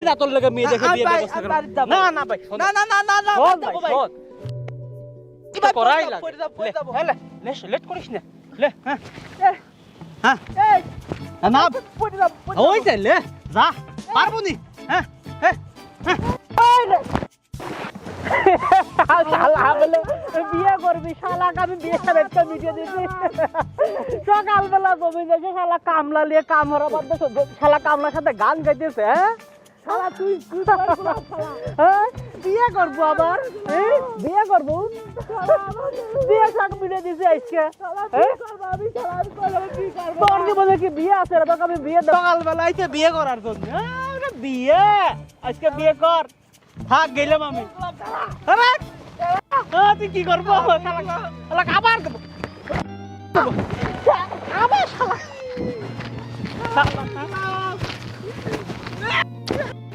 না তোর লাগে মেয়ে দেখে বিয়ে ব্যবস্থা কর না না ভাই না না না না না ভাই কি করাই লাগে লে লেট করিস না লে হ্যাঁ হ্যাঁ এই না পড়ে যা ওই যে লে যা পারবো নি হ্যাঁ হ্যাঁ শালা বলে বিয়ে করবি শালা আমি বিয়ে করে একটা ভিডিও দিছি সকালবেলা জমি যাচ্ছে শালা কামলা নিয়ে কামরা বাদ শালা কামলার সাথে গান গাইতেছে হ্যাঁ শালা তুই হ্যাঁ বিয়ে করবো আবার বিয়ে করবো বিয়ে শাক ভিডিও দিছি আজকে তোর কি বলে কি বিয়ে আছে রে তোকে আমি বিয়ে সকালবেলা আইছে বিয়ে করার জন্য বিয়ে আজকে বিয়ে কর থাক গেলাম আমি তুই কি করবো আবার দেবো আবার শালা